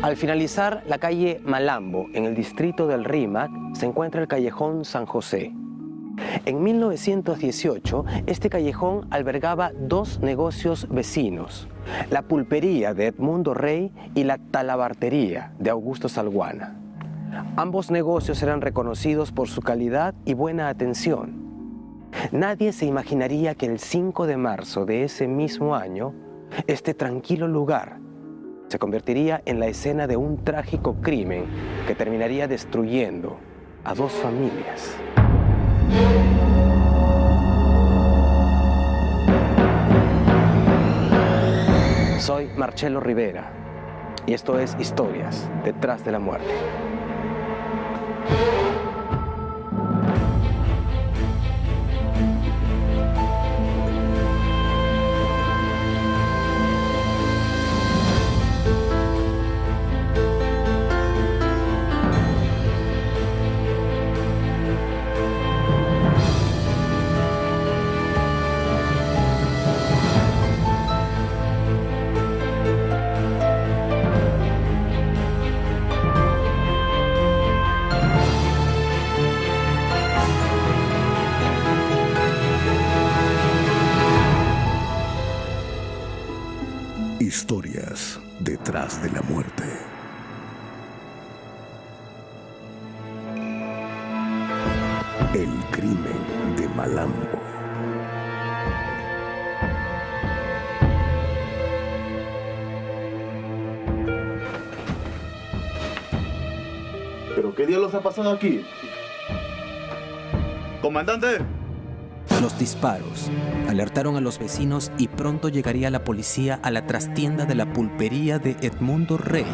Al finalizar la calle Malambo, en el distrito del Rímac, se encuentra el callejón San José. En 1918, este callejón albergaba dos negocios vecinos, la pulpería de Edmundo Rey y la talabartería de Augusto Salguana. Ambos negocios eran reconocidos por su calidad y buena atención. Nadie se imaginaría que el 5 de marzo de ese mismo año, este tranquilo lugar se convertiría en la escena de un trágico crimen que terminaría destruyendo a dos familias. Soy Marcelo Rivera y esto es Historias detrás de la muerte. Historias detrás de la muerte. El crimen de Malambo. ¿Pero qué diablos ha pasado aquí? ¡Comandante! Los disparos alertaron a los vecinos y pronto llegaría la policía a la trastienda de la pulpería de Edmundo Rey,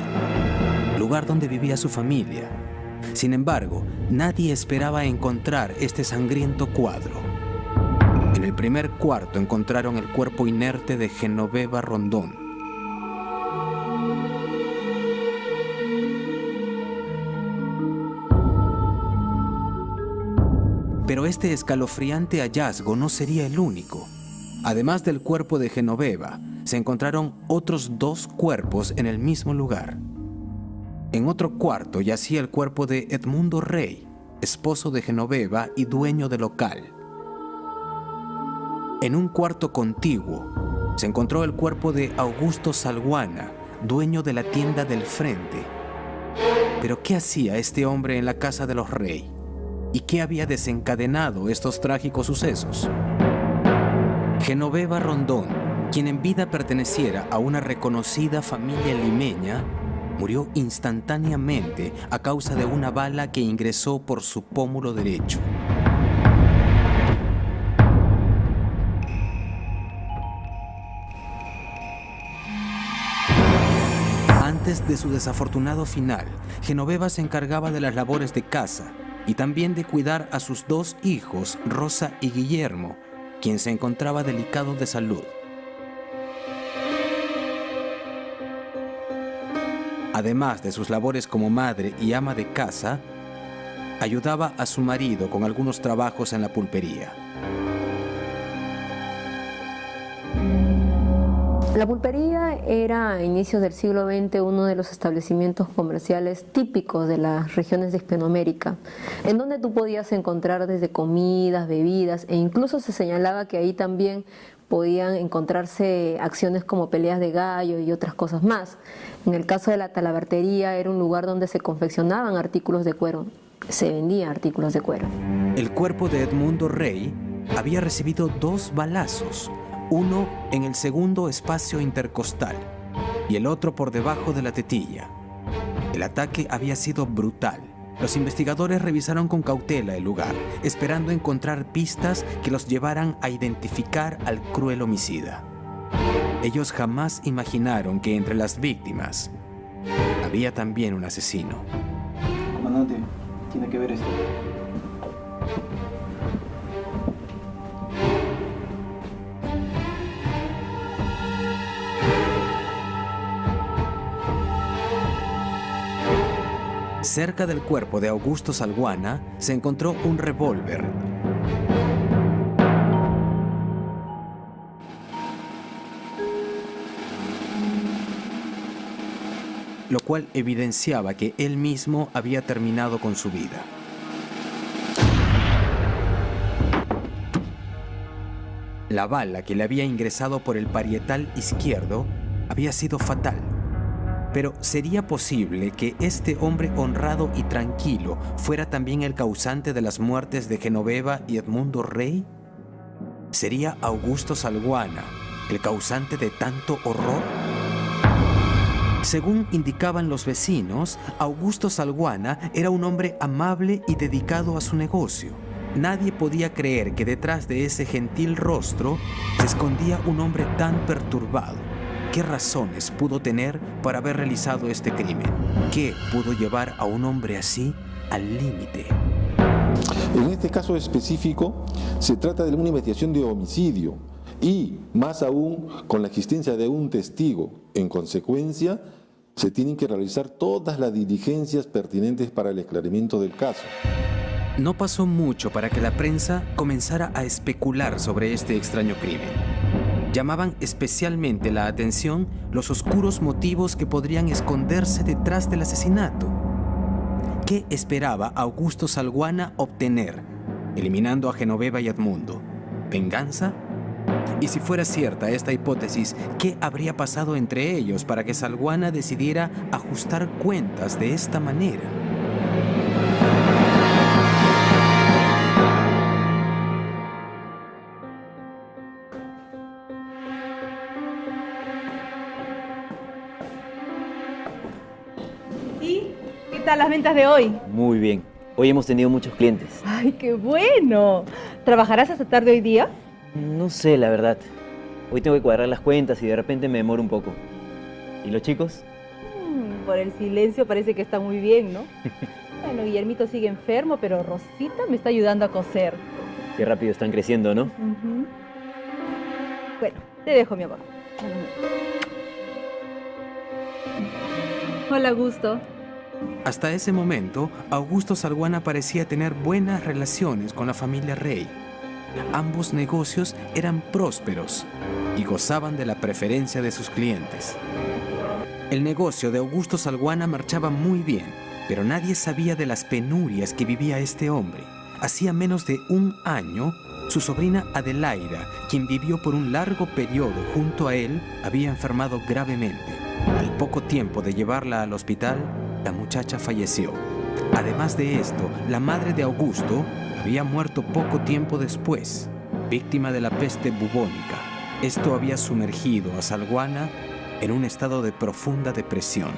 lugar donde vivía su familia. Sin embargo, nadie esperaba encontrar este sangriento cuadro. En el primer cuarto encontraron el cuerpo inerte de Genoveva Rondón. Pero este escalofriante hallazgo no sería el único. Además del cuerpo de Genoveva, se encontraron otros dos cuerpos en el mismo lugar. En otro cuarto yacía el cuerpo de Edmundo Rey, esposo de Genoveva y dueño del local. En un cuarto contiguo se encontró el cuerpo de Augusto Salguana, dueño de la tienda del frente. Pero ¿qué hacía este hombre en la casa de los Rey? ¿Y qué había desencadenado estos trágicos sucesos? Genoveva Rondón, quien en vida perteneciera a una reconocida familia limeña, murió instantáneamente a causa de una bala que ingresó por su pómulo derecho. Antes de su desafortunado final, Genoveva se encargaba de las labores de casa y también de cuidar a sus dos hijos, Rosa y Guillermo, quien se encontraba delicado de salud. Además de sus labores como madre y ama de casa, ayudaba a su marido con algunos trabajos en la pulpería. La pulpería era a inicios del siglo XX uno de los establecimientos comerciales típicos de las regiones de Hispanoamérica, en donde tú podías encontrar desde comidas, bebidas e incluso se señalaba que ahí también podían encontrarse acciones como peleas de gallo y otras cosas más. En el caso de la talabartería era un lugar donde se confeccionaban artículos de cuero, se vendían artículos de cuero. El cuerpo de Edmundo Rey había recibido 2 balazos, uno en el segundo espacio intercostal y el otro por debajo de la tetilla. El ataque había sido brutal. Los investigadores revisaron con cautela el lugar, esperando encontrar pistas que los llevaran a identificar al cruel homicida. Ellos jamás imaginaron que entre las víctimas había también un asesino. Comandante, tiene que ver esto. Cerca del cuerpo de Augusto Salguana se encontró un revólver. lo cual evidenciaba que él mismo había terminado con su vida. La bala que le había ingresado por el parietal izquierdo había sido fatal. Pero ¿sería posible que este hombre honrado y tranquilo fuera también el causante de las muertes de Genoveva y Edmundo Rey? ¿Sería Augusto Salguana el causante de tanto horror? Según indicaban los vecinos, Augusto Salguana era un hombre amable y dedicado a su negocio. Nadie podía creer que detrás de ese gentil rostro se escondía un hombre tan perturbado. ¿Qué razones pudo tener para haber realizado este crimen? ¿Qué pudo llevar a un hombre así al límite? En este caso específico, se trata de una investigación de homicidio y, más aún, con la existencia de un testigo. En consecuencia, se tienen que realizar todas las diligencias pertinentes para el esclarecimiento del caso. No pasó mucho para que la prensa comenzara a especular sobre este extraño crimen. Llamaban especialmente la atención los oscuros motivos que podrían esconderse detrás del asesinato. ¿Qué esperaba Augusto Salguana obtener, eliminando a Genoveva y Edmundo? ¿Venganza? Y si fuera cierta esta hipótesis, ¿qué habría pasado entre ellos para que Salguana decidiera ajustar cuentas de esta manera? ¿Y qué tal las ventas de hoy? Muy bien. Hoy hemos tenido muchos clientes. ¡Ay, qué bueno! ¿Trabajarás hasta tarde hoy día? No sé, la verdad. Hoy tengo que cuadrar las cuentas y de repente me demoro un poco. ¿Y los chicos? Por el silencio parece que está muy bien, ¿no? Bueno, Guillermito sigue enfermo, pero Rosita me está ayudando a coser. Qué rápido están creciendo, ¿no? Bueno, te dejo, mi amor. Hola, Augusto. Hasta ese momento, Augusto Salguana parecía tener buenas relaciones con la familia Rey. Ambos negocios eran prósperos y gozaban de la preferencia de sus clientes. El negocio de Augusto Salguana marchaba muy bien, pero nadie sabía de las penurias que vivía este hombre. Hacía menos de un año, su sobrina Adelaida, quien vivió por un largo periodo junto a él, había enfermado gravemente. Al poco tiempo de llevarla al hospital, la muchacha falleció. Además de esto, la madre de Augusto había muerto poco tiempo después, víctima de la peste bubónica. Esto había sumergido a Salguana en un estado de profunda depresión.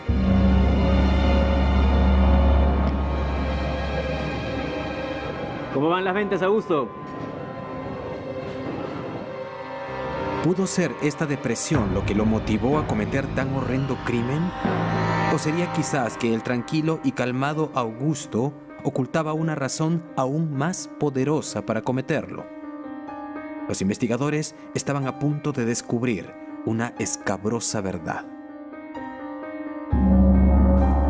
¿Cómo van las ventas, Augusto? ¿Pudo ser esta depresión lo que lo motivó a cometer tan horrendo crimen? ¿O sería quizás que el tranquilo y calmado Augusto ocultaba una razón aún más poderosa para cometerlo? Los investigadores estaban a punto de descubrir una escabrosa verdad.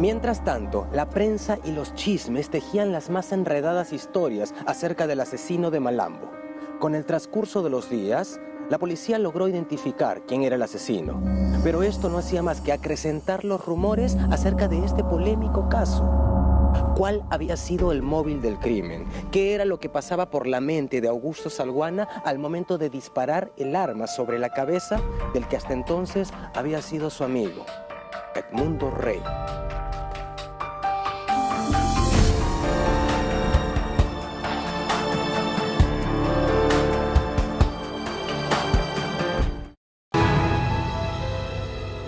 Mientras tanto, la prensa y los chismes tejían las más enredadas historias acerca del asesino de Malambo. Con el transcurso de los días, la policía logró identificar quién era el asesino, pero esto no hacía más que acrecentar los rumores acerca de este polémico caso. ¿Cuál había sido el móvil del crimen? ¿Qué era lo que pasaba por la mente de Augusto Salguana al momento de disparar el arma sobre la cabeza del que hasta entonces había sido su amigo, Edmundo Rey?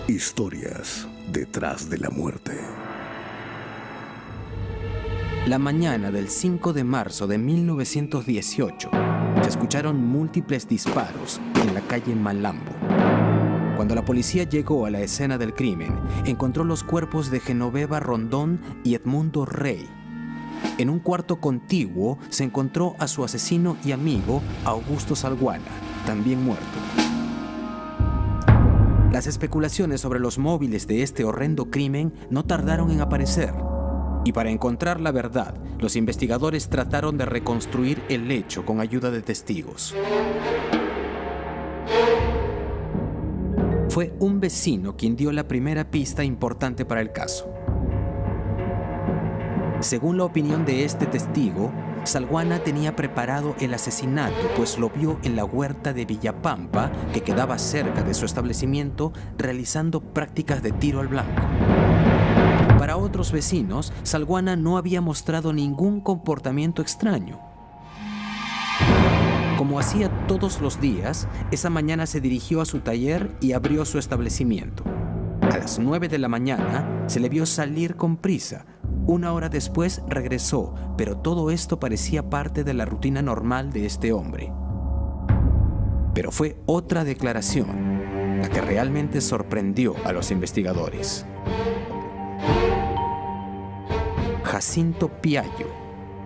Historias detrás de la muerte. La mañana del 5 de marzo de 1918, se escucharon múltiples disparos en la calle Malambo. Cuando la policía llegó a la escena del crimen, encontró los cuerpos de Genoveva Rondón y Edmundo Rey. En un cuarto contiguo se encontró a su asesino y amigo, Augusto Salguana, también muerto. Las especulaciones sobre los móviles de este horrendo crimen no tardaron en aparecer. Y para encontrar la verdad, los investigadores trataron de reconstruir el hecho con ayuda de testigos. Fue un vecino quien dio la primera pista importante para el caso. Según la opinión de este testigo, Salguana tenía preparado el asesinato, pues lo vio en la huerta de Villapampa, que quedaba cerca de su establecimiento, realizando prácticas de tiro al blanco. Para otros vecinos, Salguana no había mostrado ningún comportamiento extraño. Como hacía todos los días, esa mañana se dirigió a su taller y abrió su establecimiento. A las 9 de la mañana se le vio salir con prisa. Una hora después regresó, pero todo esto parecía parte de la rutina normal de este hombre. Pero fue otra declaración la que realmente sorprendió a los investigadores. Jacinto Piallo,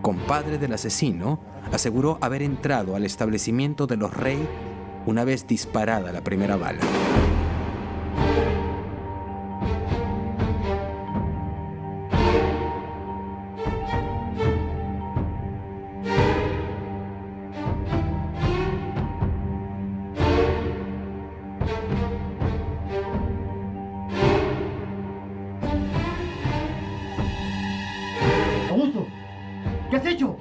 compadre del asesino, aseguró haber entrado al establecimiento de los Rey una vez disparada la primera bala. Augusto, ¿qué has hecho?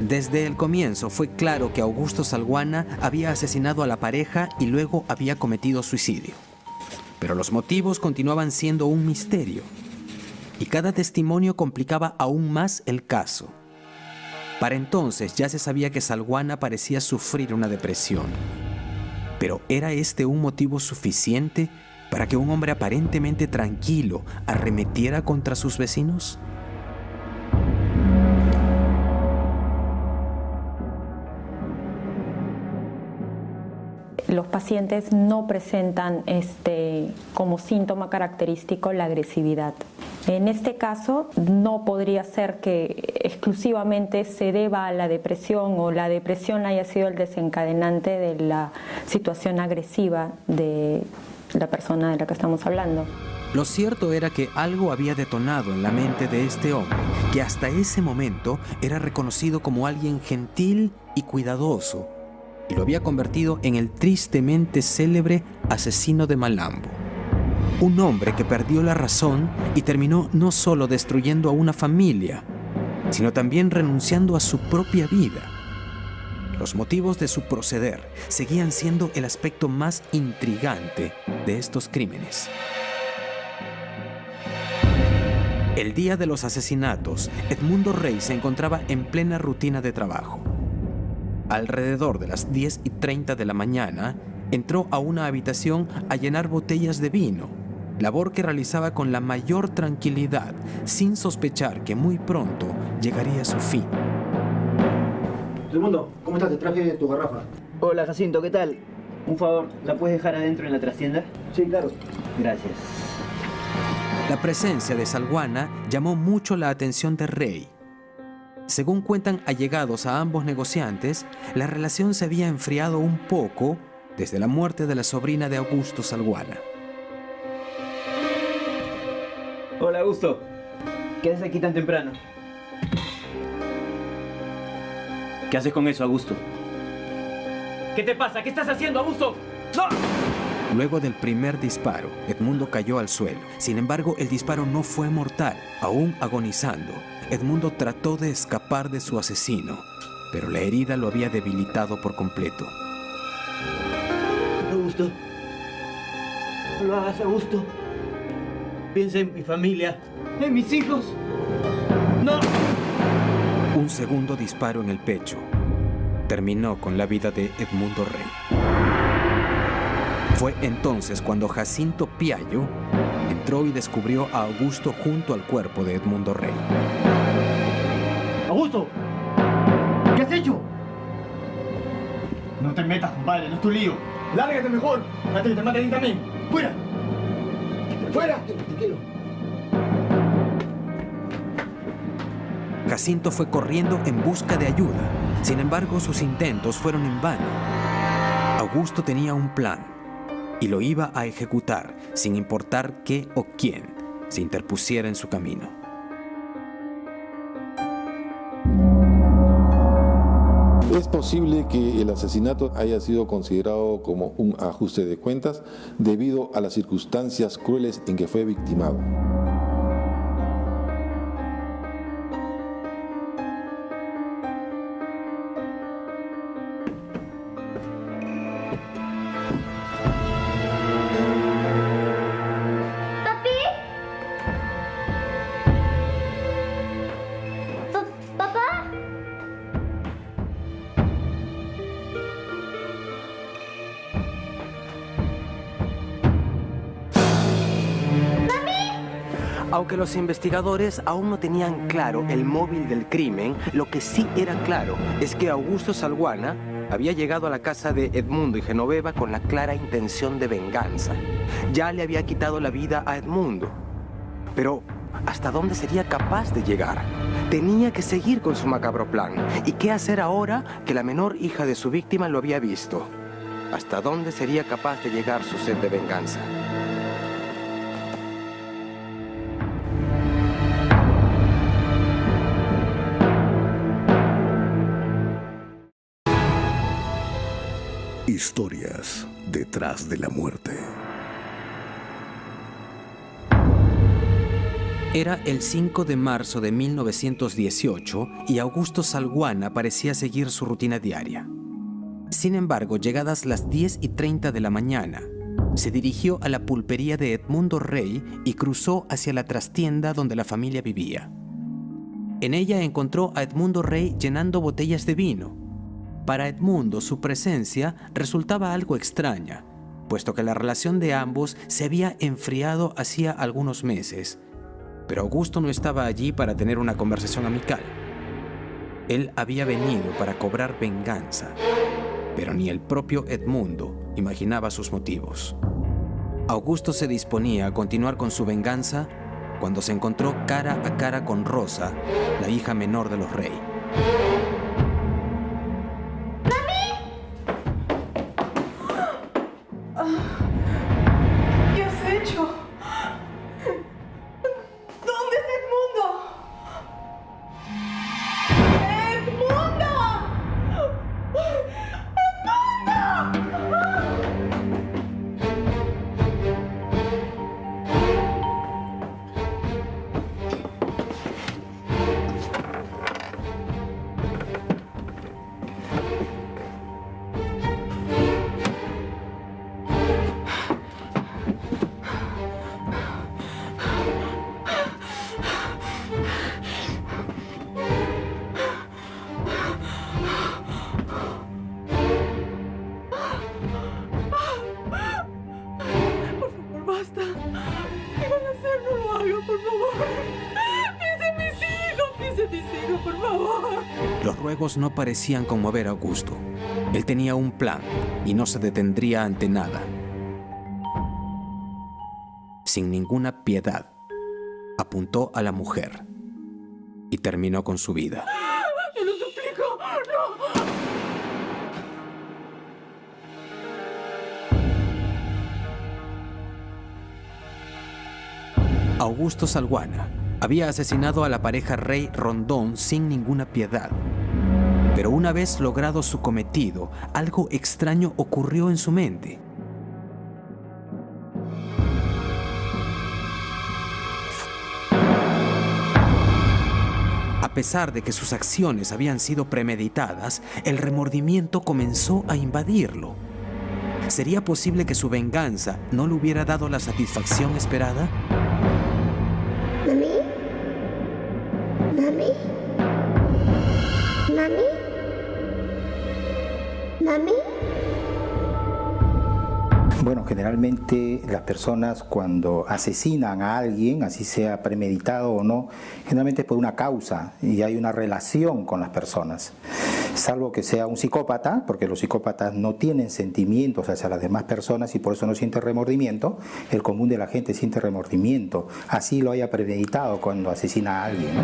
Desde el comienzo fue claro que Augusto Salguana había asesinado a la pareja y luego había cometido suicidio. Pero los motivos continuaban siendo un misterio, y cada testimonio complicaba aún más el caso. Para entonces ya se sabía que Salguana parecía sufrir una depresión. Pero ¿era este un motivo suficiente para que un hombre aparentemente tranquilo arremetiera contra sus vecinos? Los pacientes no presentan como síntoma característico la agresividad. En este caso, no podría ser que exclusivamente se deba a la depresión o la depresión haya sido el desencadenante de la situación agresiva de la persona de la que estamos hablando. Lo cierto era que algo había detonado en la mente de este hombre, que hasta ese momento era reconocido como alguien gentil y cuidadoso, y lo había convertido en el tristemente célebre asesino de Malambo. Un hombre que perdió la razón y terminó no solo destruyendo a una familia, sino también renunciando a su propia vida. Los motivos de su proceder seguían siendo el aspecto más intrigante de estos crímenes. El día de los asesinatos, Edmundo Rey se encontraba en plena rutina de trabajo. Alrededor de las 10:30 de la mañana, entró a una habitación a llenar botellas de vino, labor que realizaba con la mayor tranquilidad, sin sospechar que muy pronto llegaría a su fin. Edmundo, ¿cómo estás? Te traje tu garrafa. Hola Jacinto, ¿qué tal? Un favor, ¿la puedes dejar adentro en la trastienda? Sí, claro. Gracias. La presencia de Salguana llamó mucho la atención de Rey. Según cuentan allegados a ambos negociantes, la relación se había enfriado un poco desde la muerte de la sobrina de Augusto Salguana. Hola Augusto, ¿qué haces aquí tan temprano? ¿Qué haces con eso, Augusto? ¿Qué te pasa? ¿Qué estás haciendo, Augusto? ¡No! Luego del primer disparo, Edmundo cayó al suelo. Sin embargo, el disparo no fue mortal. Aún agonizando, Edmundo trató de escapar de su asesino, pero la herida lo había debilitado por completo. Augusto, no lo hagas, Augusto. Piensa en mi familia, en mis hijos. ¡No! Un segundo disparo en el pecho terminó con la vida de Edmundo Rey. Fue entonces cuando Jacinto Piallo entró y descubrió a Augusto junto al cuerpo de Edmundo Rey. ¡Augusto! ¿Qué has hecho? No te metas, compadre, no es tu lío. ¡Lárgate mejor! ¡Antes que te maten a ti también! ¡Fuera! ¡Fuera! Tranquilo. Jacinto fue corriendo en busca de ayuda. Sin embargo, sus intentos fueron en vano. Augusto tenía un plan y lo iba a ejecutar sin importar qué o quién se interpusiera en su camino. Es posible que el asesinato haya sido considerado como un ajuste de cuentas debido a las circunstancias crueles en que fue victimado. Aunque los investigadores aún no tenían claro el móvil del crimen, lo que sí era claro es que Augusto Salguana había llegado a la casa de Edmundo y Genoveva con la clara intención de venganza. Ya le había quitado la vida a Edmundo. Pero, ¿hasta dónde sería capaz de llegar? Tenía que seguir con su macabro plan. ¿Y qué hacer ahora que la menor hija de su víctima lo había visto? ¿Hasta dónde sería capaz de llegar su sed de venganza? Historias detrás de la muerte. Era el 5 de marzo de 1918 y Augusto Salguana parecía seguir su rutina diaria. Sin embargo, llegadas las 10:30 de la mañana, se dirigió a la pulpería de Edmundo Rey y cruzó hacia la trastienda donde la familia vivía. En ella encontró a Edmundo Rey llenando botellas de vino. Para Edmundo, su presencia resultaba algo extraña, puesto que la relación de ambos se había enfriado hacía algunos meses. Pero Augusto no estaba allí para tener una conversación amical. Él había venido para cobrar venganza, pero ni el propio Edmundo imaginaba sus motivos. Augusto se disponía a continuar con su venganza cuando se encontró cara a cara con Rosa, la hija menor de los Rey. ¿Qué has hecho? ¿Dónde está Edmundo? ¡Edmundo! Los ruegos no parecían conmover a Augusto. Él tenía un plan y no se detendría ante nada. Sin ninguna piedad, apuntó a la mujer y terminó con su vida. ¡Te lo suplico! ¡No! Augusto Salguana había asesinado a la pareja Rey Rondón sin ninguna piedad. Pero una vez logrado su cometido, algo extraño ocurrió en su mente. A pesar de que sus acciones habían sido premeditadas, el remordimiento comenzó a invadirlo. ¿Sería posible que su venganza no le hubiera dado la satisfacción esperada? ¿Mami? ¿Mami? ¿Mami? ¿Mami? Bueno, generalmente las personas cuando asesinan a alguien, así sea premeditado o no, generalmente es por una causa y hay una relación con las personas. Salvo que sea un psicópata, porque los psicópatas no tienen sentimientos hacia las demás personas y por eso no sienten remordimiento. El común de la gente siente remordimiento, así lo haya premeditado cuando asesina a alguien, ¿no?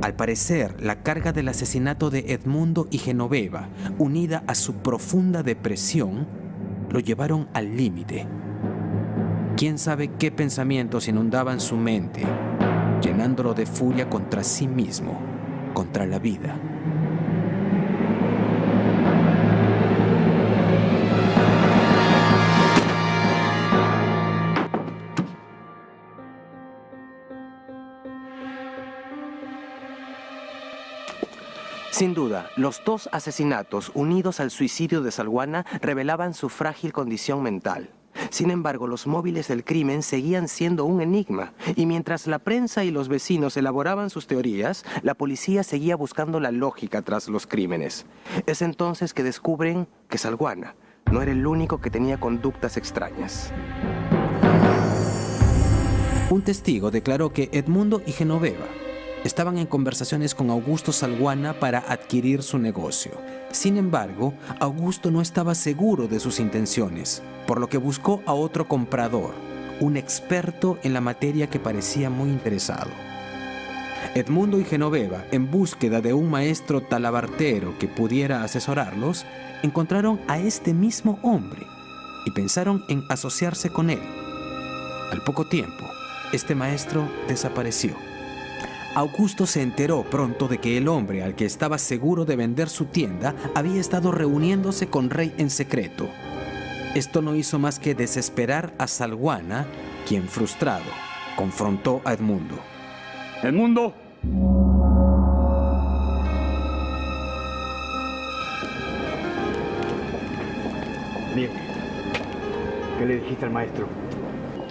Al parecer, la carga del asesinato de Edmundo y Genoveva, unida a su profunda depresión, lo llevaron al límite. quién sabe qué pensamientos inundaban su mente, llenándolo de furia contra sí mismo, contra la vida. Sin duda, los dos asesinatos unidos al suicidio de Salguana revelaban su frágil condición mental. Sin embargo, los móviles del crimen seguían siendo un enigma, y mientras la prensa y los vecinos elaboraban sus teorías, la policía seguía buscando la lógica tras los crímenes. Es entonces que descubren que Salguana no era el único que tenía conductas extrañas. Un testigo declaró que Edmundo y Genoveva estaban en conversaciones con Augusto Salguana para adquirir su negocio. Sin embargo, Augusto no estaba seguro de sus intenciones, por lo que buscó a otro comprador, un experto en la materia que parecía muy interesado. Edmundo y Genoveva, en búsqueda de un maestro talabartero que pudiera asesorarlos, encontraron a este mismo hombre y pensaron en asociarse con él. Al poco tiempo, este maestro desapareció. Augusto se enteró pronto de que el hombre al que estaba seguro de vender su tienda había estado reuniéndose con Rey en secreto. Esto no hizo más que desesperar a Salguana, quien, frustrado, confrontó a Edmundo. ¡Edmundo! Bien. ¿Qué le dijiste al maestro?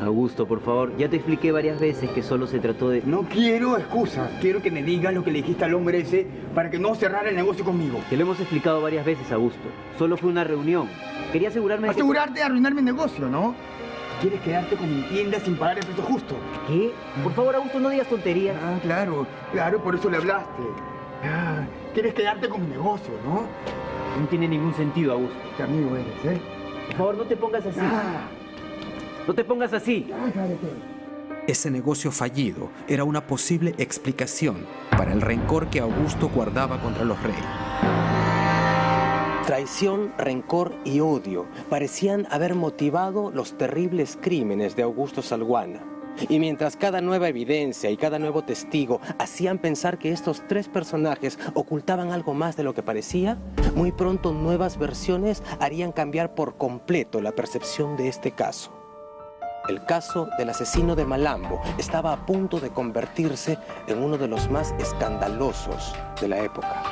Augusto, por favor, ya te expliqué varias veces que solo se trató de... No quiero excusas. Quiero que me digas lo que le dijiste al hombre ese para que no cerrara el negocio conmigo. Te lo hemos explicado varias veces, Augusto. Solo fue una reunión. Quería asegurarme de que... Asegurarte de arruinar mi negocio, ¿no? Quieres quedarte con mi tienda sin pagar el precio justo. ¿Qué? Por favor, Augusto, no digas tonterías. Ah, claro, por eso le hablaste. Ah, quieres quedarte con mi negocio, ¿no? No tiene ningún sentido, Augusto. Qué amigo eres, ¿eh? Por favor, no te pongas así. No te pongas así. Ese negocio fallido era una posible explicación para el rencor que Augusto guardaba contra los Rey. Traición, rencor y odio parecían haber motivado los terribles crímenes de Augusto Salguana. Y mientras cada nueva evidencia y cada nuevo testigo hacían pensar que estos tres personajes ocultaban algo más de lo que parecía, muy pronto nuevas versiones harían cambiar por completo la percepción de este caso. El caso del asesino de Malambo estaba a punto de convertirse en uno de los más escandalosos de la época.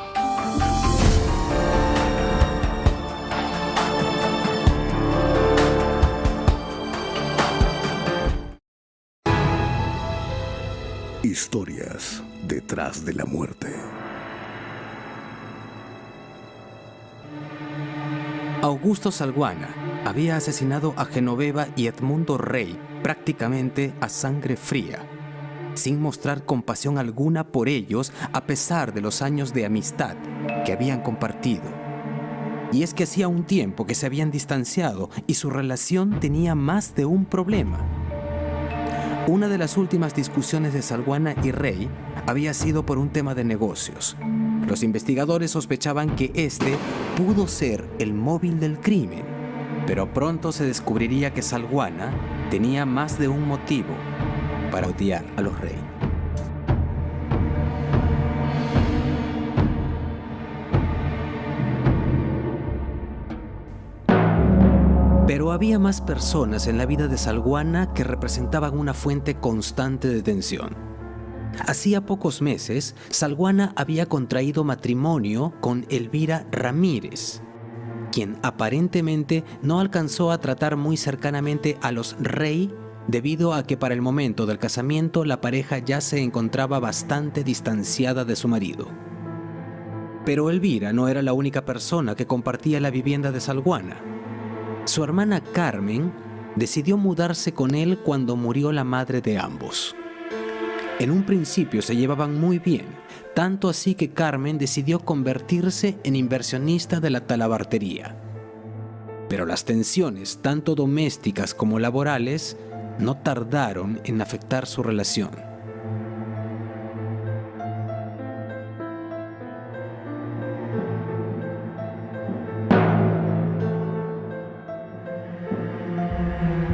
Historias detrás de la muerte. Augusto Salguana había asesinado a Genoveva y Edmundo Rey prácticamente a sangre fría, sin mostrar compasión alguna por ellos a pesar de los años de amistad que habían compartido. Y es que hacía un tiempo que se habían distanciado y su relación tenía más de un problema. Una de las últimas discusiones de Salguana y Rey había sido por un tema de negocios. Los investigadores sospechaban que este pudo ser el móvil del crimen, pero pronto se descubriría que Salguana tenía más de un motivo para odiar a los Rey. Pero había más personas en la vida de Salguana que representaban una fuente constante de tensión. Hacía pocos meses, Salguana había contraído matrimonio con Elvira Ramírez, quien aparentemente no alcanzó a tratar muy cercanamente a los Rey debido a que para el momento del casamiento la pareja ya se encontraba bastante distanciada de su marido. Pero Elvira no era la única persona que compartía la vivienda de Salguana. Su hermana Carmen decidió mudarse con él cuando murió la madre de ambos. En un principio se llevaban muy bien, tanto así que Carmen decidió convertirse en inversionista de la talabartería. Pero las tensiones, tanto domésticas como laborales, no tardaron en afectar su relación.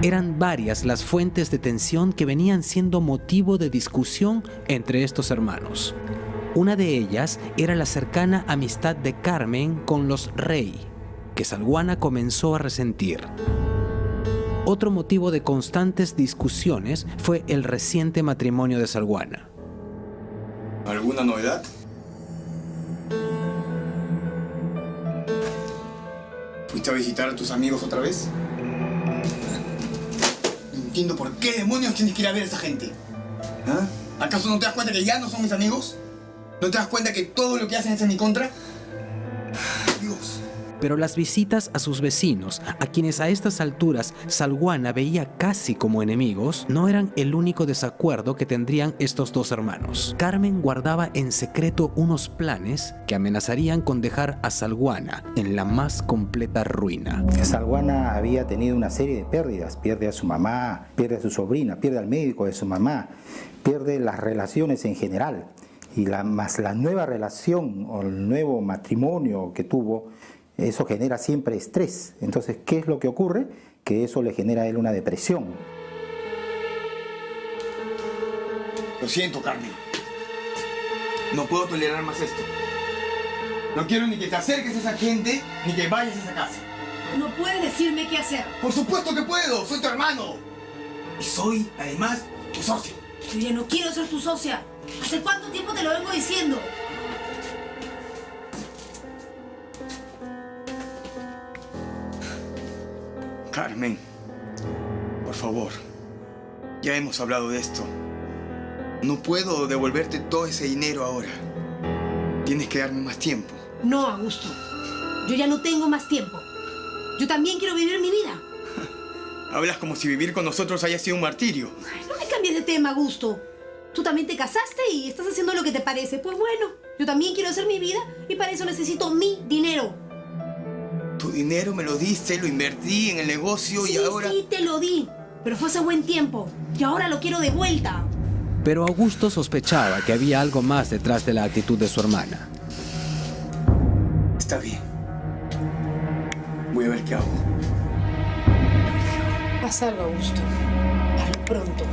Eran varias las fuentes de tensión que venían siendo motivo de discusión entre estos hermanos. Una de ellas era la cercana amistad de Carmen con los Rey, que Salguana comenzó a resentir. Otro motivo de constantes discusiones fue el reciente matrimonio de Salguana. ¿Alguna novedad? ¿Fuiste a visitar a tus amigos otra vez? No entiendo por qué demonios tienes que ir a ver a esa gente. ¿Ah? ¿Acaso no te das cuenta que ya no son mis amigos? ¿No te das cuenta que todo lo que hacen es en mi contra? Dios. Pero las visitas a sus vecinos, a quienes a estas alturas Salguana veía casi como enemigos, no eran el único desacuerdo que tendrían estos dos hermanos. Carmen guardaba en secreto unos planes que amenazarían con dejar a Salguana en la más completa ruina. Salguana había tenido una serie de pérdidas. Pierde a su mamá, pierde a su sobrina, pierde al médico de su mamá, pierde las relaciones en general. Y más la nueva relación o el nuevo matrimonio que tuvo, eso genera siempre estrés. Entonces, ¿qué es lo que ocurre? Que eso le genera a él una depresión. Lo siento, Carmen. No puedo tolerar más esto. No quiero ni que te acerques a esa gente, ni que vayas a esa casa. No puedes decirme qué hacer. ¡Por supuesto que puedo! ¡Soy tu hermano! Y soy, además, tu socio. Yo ya no quiero ser tu socia. ¿Hace cuánto tiempo te lo vengo diciendo? Carmen, por favor, ya hemos hablado de esto. No puedo devolverte todo ese dinero ahora. Tienes que darme más tiempo. No, Augusto. Yo ya no tengo más tiempo. Yo también quiero vivir mi vida. Hablas como si vivir con nosotros haya sido un martirio. Ay, no me cambies de tema, Augusto. Tú también te casaste y estás haciendo lo que te parece. Pues bueno, yo también quiero hacer mi vida y para eso necesito mi dinero. Tu dinero me lo diste, lo invertí en el negocio y ahora... Sí, te lo di. Pero fue hace buen tiempo. Y ahora lo quiero de vuelta. Pero Augusto sospechaba que había algo más detrás de la actitud de su hermana. Está bien. Voy a ver qué hago. Haz algo, Augusto. Hazlo pronto.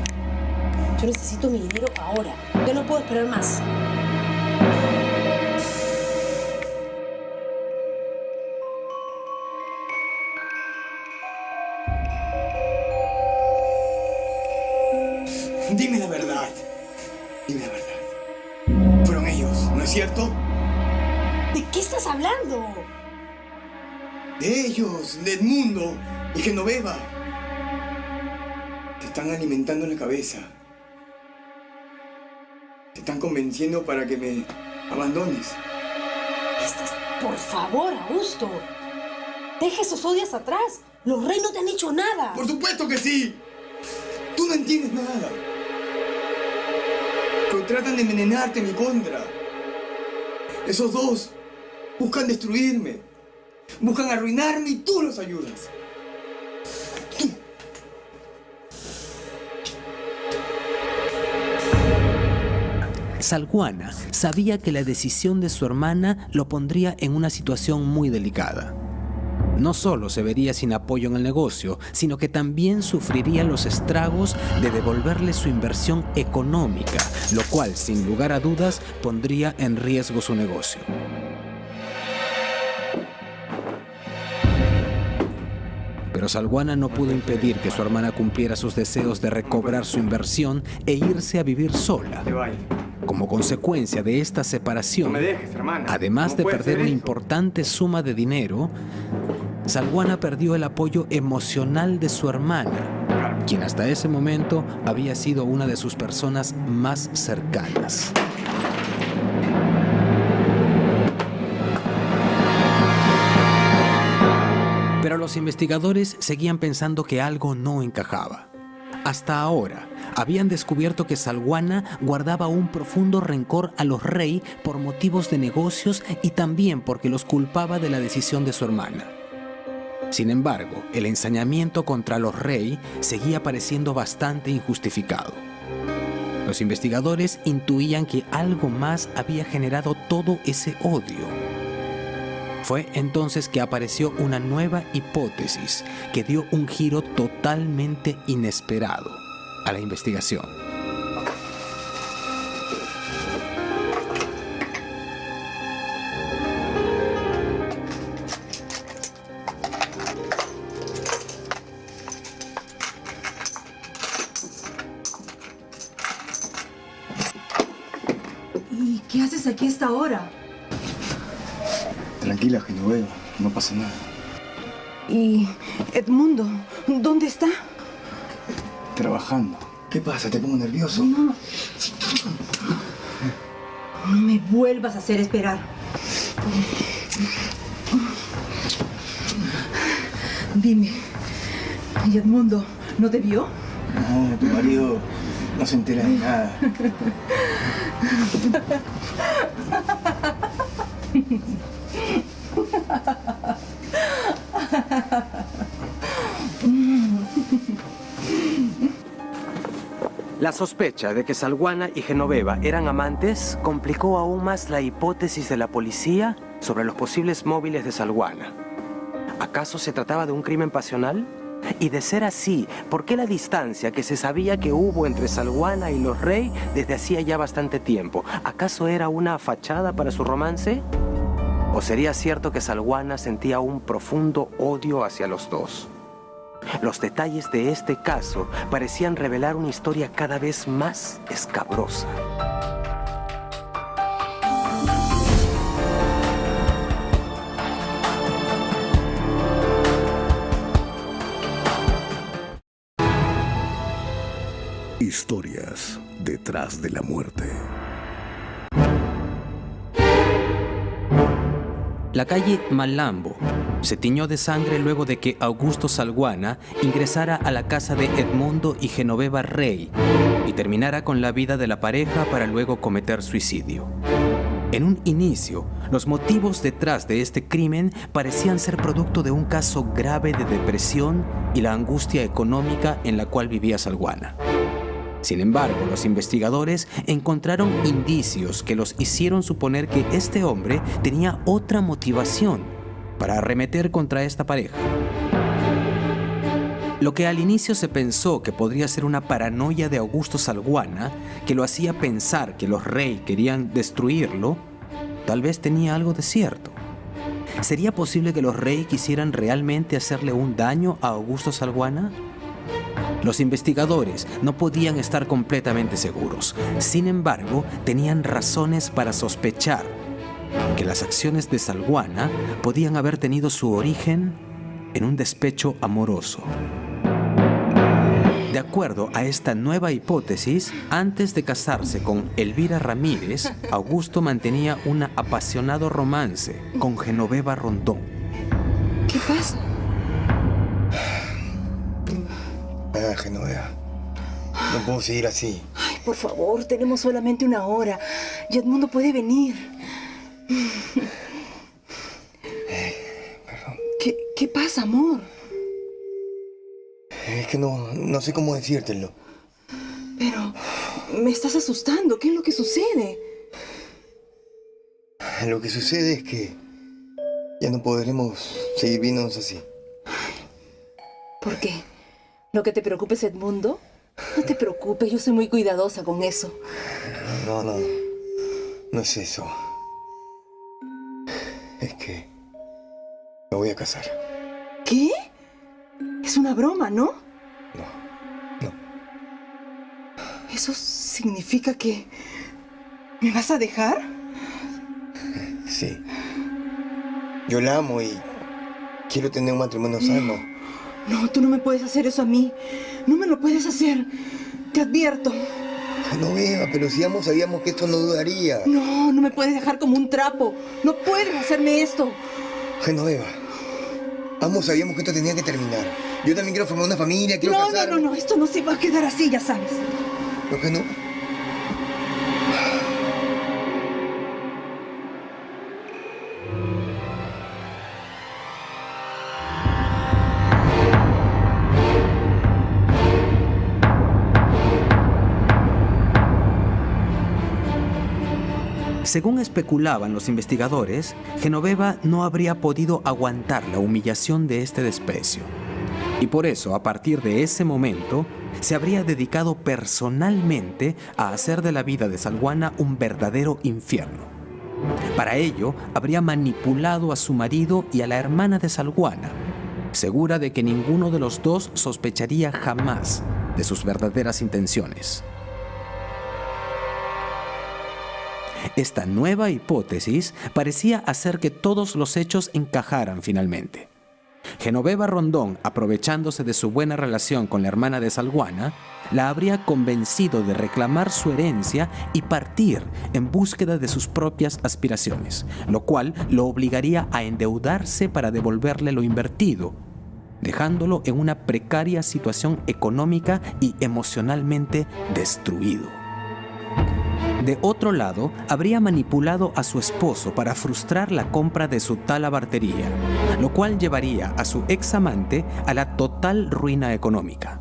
Yo necesito mi dinero ahora. Yo no puedo esperar más. Dime la verdad. Dime la verdad. Fueron ellos, ¿no es cierto? ¿De qué estás hablando? De ellos, de Edmundo y Genoveva. Te están alimentando en la cabeza. Te están convenciendo para que me abandones. Por favor, Augusto. Deja esos odios atrás. Los Rey no te han hecho nada. ¡Por supuesto que sí! Tú no entiendes nada. Pero tratan de envenenarte en mi contra. Esos dos buscan destruirme. Buscan arruinarme y tú los ayudas. Salguana sabía que la decisión de su hermana lo pondría en una situación muy delicada. No solo se vería sin apoyo en el negocio, sino que también sufriría los estragos de devolverle su inversión económica, lo cual, sin lugar a dudas, pondría en riesgo su negocio. Pero Salguana no pudo impedir que su hermana cumpliera sus deseos de recobrar su inversión e irse a vivir sola. Como consecuencia de esta separación, además de perder una importante suma de dinero, Salguana perdió el apoyo emocional de su hermana, quien hasta ese momento había sido una de sus personas más cercanas. Pero los investigadores seguían pensando que algo no encajaba. Hasta ahora, habían descubierto que Salguana guardaba un profundo rencor a los Rey por motivos de negocios y también porque los culpaba de la decisión de su hermana. Sin embargo, el ensañamiento contra los Rey seguía pareciendo bastante injustificado. Los investigadores intuían que algo más había generado todo ese odio. Fue entonces que apareció una nueva hipótesis que dio un giro totalmente inesperado a la investigación. ¿Y qué haces aquí a esta hora? Tranquila, Genoveva, no pasa nada. ¿Y Edmundo? ¿Dónde está? Trabajando. ¿Qué pasa? ¿Te pongo nervioso? No. No me vuelvas a hacer esperar. Dime, ¿y Edmundo no te vio? No, tu marido no se entera de nada. La sospecha de que Salguana y Genoveva eran amantes complicó aún más la hipótesis de la policía sobre los posibles móviles de Salguana. ¿Acaso se trataba de un crimen pasional? Y de ser así, ¿por qué la distancia que se sabía que hubo entre Salguana y los Rey desde hacía ya bastante tiempo? ¿Acaso era una fachada para su romance? ¿O sería cierto que Salguana sentía un profundo odio hacia los dos? Los detalles de este caso parecían revelar una historia cada vez más escabrosa. Historias detrás de la muerte. La calle Malambo se tiñó de sangre luego de que Augusto Salguana ingresara a la casa de Edmundo y Genoveva Rey y terminara con la vida de la pareja para luego cometer suicidio. En un inicio, los motivos detrás de este crimen parecían ser producto de un caso grave de depresión y la angustia económica en la cual vivía Salguana. Sin embargo, los investigadores encontraron indicios que los hicieron suponer que este hombre tenía otra motivación para arremeter contra esta pareja. Lo que al inicio se pensó que podría ser una paranoia de Augusto Salguana, que lo hacía pensar que los Rey querían destruirlo, tal vez tenía algo de cierto. ¿Sería posible que los Rey quisieran realmente hacerle un daño a Augusto Salguana? Los investigadores no podían estar completamente seguros. Sin embargo, tenían razones para sospechar que las acciones de Salguana podían haber tenido su origen en un despecho amoroso. De acuerdo a esta nueva hipótesis, antes de casarse con Elvira Ramírez, Augusto mantenía un apasionado romance con Genoveva Rondón. ¿Qué pasa? Genoveva, no puedo seguir así. Ay, por favor, tenemos solamente una hora. Y Edmundo puede venir. Perdón. ¿Qué pasa, amor? Es que no sé cómo decírtelo. Pero me estás asustando. ¿Qué es lo que sucede? Lo que sucede es que ya no podremos seguir viéndonos así. ¿Por qué? ¿Lo que te preocupa es Edmundo? No te preocupes, yo soy muy cuidadosa con eso. No es eso. Es que me voy a casar. ¿Qué? Es una broma, ¿no? No. ¿Eso significa que me vas a dejar? Sí. Yo la amo y quiero tener un matrimonio sano. No, tú no me puedes hacer eso a mí. No me lo puedes hacer. Te advierto. Genoveva, pero si ambos sabíamos que esto no duraría. No me puedes dejar como un trapo. No puedes hacerme esto. Genoveva, ambos sabíamos que esto tenía que terminar. Yo también quiero formar una familia, quiero casarme. No, esto no se va a quedar así, ya sabes. ¿Por qué no? Según especulaban los investigadores, Genoveva no habría podido aguantar la humillación de este desprecio. Y por eso, a partir de ese momento, se habría dedicado personalmente a hacer de la vida de Salguana un verdadero infierno. Para ello, habría manipulado a su marido y a la hermana de Salguana, segura de que ninguno de los dos sospecharía jamás de sus verdaderas intenciones. Esta nueva hipótesis parecía hacer que todos los hechos encajaran finalmente. Genoveva Rondón, aprovechándose de su buena relación con la hermana de Salguana, la habría convencido de reclamar su herencia y partir en búsqueda de sus propias aspiraciones, lo cual lo obligaría a endeudarse para devolverle lo invertido, dejándolo en una precaria situación económica y emocionalmente destruido. De otro lado, habría manipulado a su esposo para frustrar la compra de su talabartería, lo cual llevaría a su examante a la total ruina económica.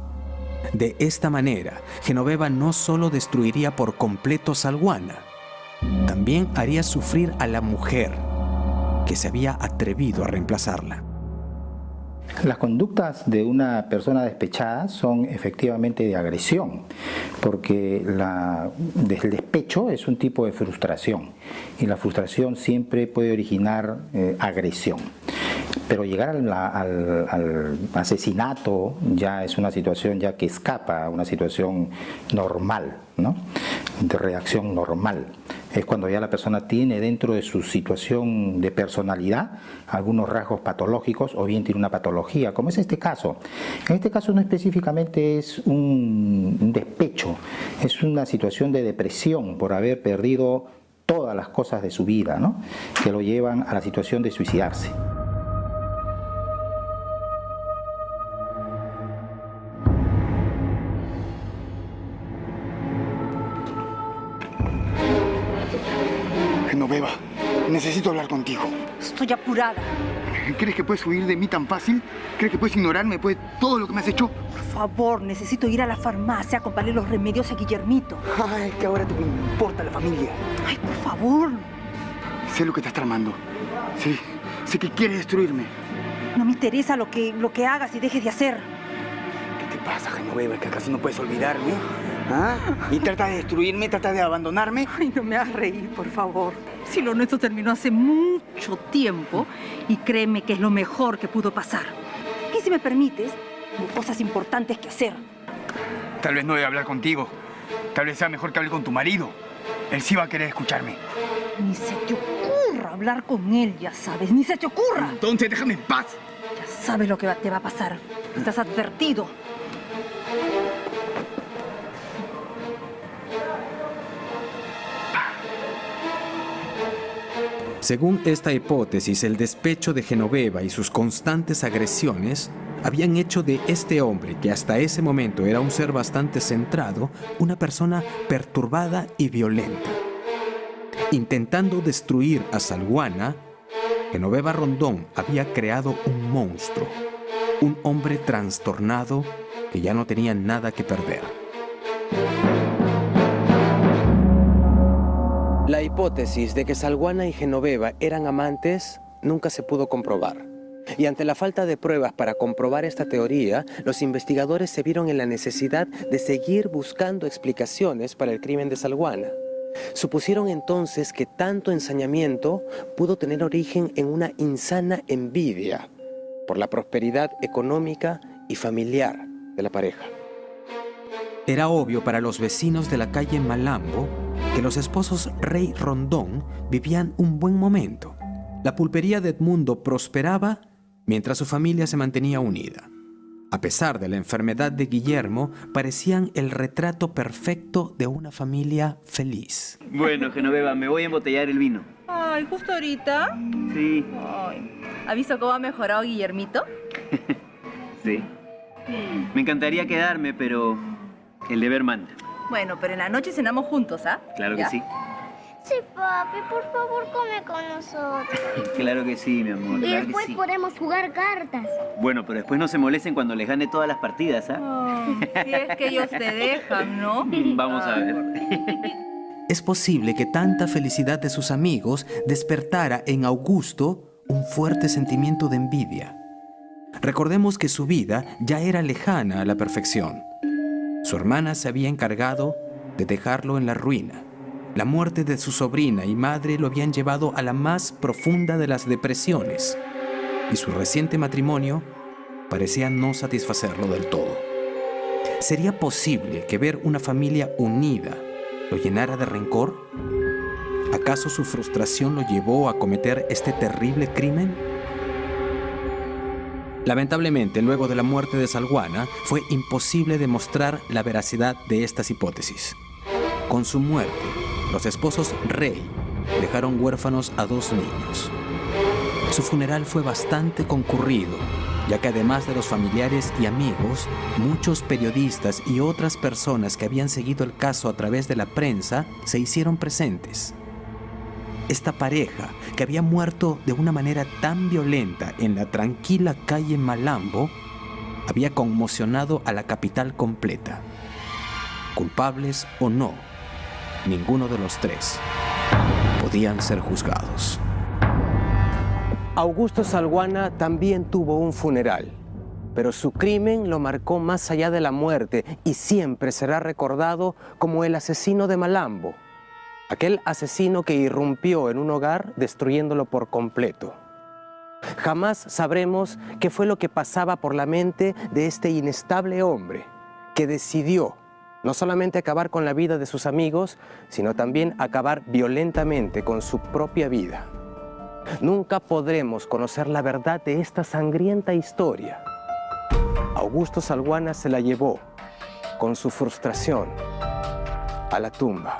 De esta manera, Genoveva no solo destruiría por completo Salguana, también haría sufrir a la mujer que se había atrevido a reemplazarla. Las conductas de una persona despechada son efectivamente de agresión, porque el despecho es un tipo de frustración y la frustración siempre puede originar agresión. Pero llegar al asesinato ya es una situación ya que escapa a una situación normal, ¿no? De reacción normal. Es cuando ya la persona tiene dentro de su situación de personalidad algunos rasgos patológicos o bien tiene una patología, como es este caso. En este caso no específicamente es un despecho, es una situación de depresión por haber perdido todas las cosas de su vida, ¿no? Que lo llevan a la situación de suicidarse. Genoveva, necesito hablar contigo. Estoy apurada. ¿Crees que puedes huir de mí tan fácil? ¿Crees que puedes ignorarme después de todo lo que me has hecho? Por favor, necesito ir a la farmacia a comprarle los remedios a Guillermito. Ay, que ahora te importa la familia. Ay, por favor. Sé lo que estás tramando. Sí, sé que quieres destruirme. No me interesa lo que hagas y dejes de hacer. ¿Qué te pasa, Genoveva? ¿Que acaso no puedes olvidarme? ¿Ah? ¿Y tratas de destruirme? ¿Tratas de abandonarme? Ay, no me hagas reír, por favor. Si lo nuestro terminó hace mucho tiempo, y créeme que es lo mejor que pudo pasar. Y si me permites, tengo cosas importantes que hacer. Tal vez no deba hablar contigo. Tal vez sea mejor que hable con tu marido. Él sí va a querer escucharme. Ni se te ocurra hablar con él, ya sabes. Ni se te ocurra. Entonces déjame en paz. Ya sabes lo que te va a pasar. Estás advertido. Según esta hipótesis, el despecho de Genoveva y sus constantes agresiones habían hecho de este hombre, que hasta ese momento era un ser bastante centrado, una persona perturbada y violenta. Intentando destruir a Salguana, Genoveva Rondón había creado un monstruo, un hombre trastornado que ya no tenía nada que perder. La hipótesis de que Salguana y Genoveva eran amantes nunca se pudo comprobar. Y ante la falta de pruebas para comprobar esta teoría, los investigadores se vieron en la necesidad de seguir buscando explicaciones para el crimen de Salguana. Supusieron entonces que tanto ensañamiento pudo tener origen en una insana envidia por la prosperidad económica y familiar de la pareja. Era obvio para los vecinos de la calle Malambo que los esposos Rey Rondón vivían un buen momento. La pulpería de Edmundo prosperaba mientras su familia se mantenía unida. A pesar de la enfermedad de Guillermo, parecían el retrato perfecto de una familia feliz. Bueno, Genoveva, me voy a embotellar el vino. Ay, ¿justo ahorita? Sí. Ay, ¿has visto cómo ha mejorado Guillermito? Sí. Me encantaría quedarme, pero el deber manda. Bueno, pero en la noche cenamos juntos, ¿ah? Claro que sí. Sí, papi, por favor, come con nosotros. Claro que sí, mi amor. Y Claro después que sí. podemos jugar cartas. Bueno, pero después no se molesten cuando les gane todas las partidas, ¿ah? Si es que ellos te dejan, ¿no? Vamos a ver. es posible que tanta felicidad de sus amigos despertara en Augusto un fuerte sentimiento de envidia. Recordemos que su vida ya era lejana a la perfección. Su hermana se había encargado de dejarlo en la ruina. La muerte de su sobrina y madre lo habían llevado a la más profunda de las depresiones, y su reciente matrimonio parecía no satisfacerlo del todo. ¿Sería posible que ver una familia unida lo llenara de rencor? ¿Acaso su frustración lo llevó a cometer este terrible crimen? Lamentablemente, luego de la muerte de Salguana, fue imposible demostrar la veracidad de estas hipótesis. Con su muerte, los esposos Rey dejaron huérfanos a 2 niños. Su funeral fue bastante concurrido, ya que además de los familiares y amigos, muchos periodistas y otras personas que habían seguido el caso a través de la prensa se hicieron presentes. Esta pareja, que había muerto de una manera tan violenta en la tranquila calle Malambo, había conmocionado a la capital completa. Culpables o no, ninguno de los 3 podían ser juzgados. Augusto Salguana también tuvo un funeral, pero su crimen lo marcó más allá de la muerte y siempre será recordado como el asesino de Malambo, aquel asesino que irrumpió en un hogar destruyéndolo por completo. Jamás sabremos qué fue lo que pasaba por la mente de este inestable hombre que decidió no solamente acabar con la vida de sus amigos, sino también acabar violentamente con su propia vida. Nunca podremos conocer la verdad de esta sangrienta historia. Augusto Salguana se la llevó, con su frustración, a la tumba.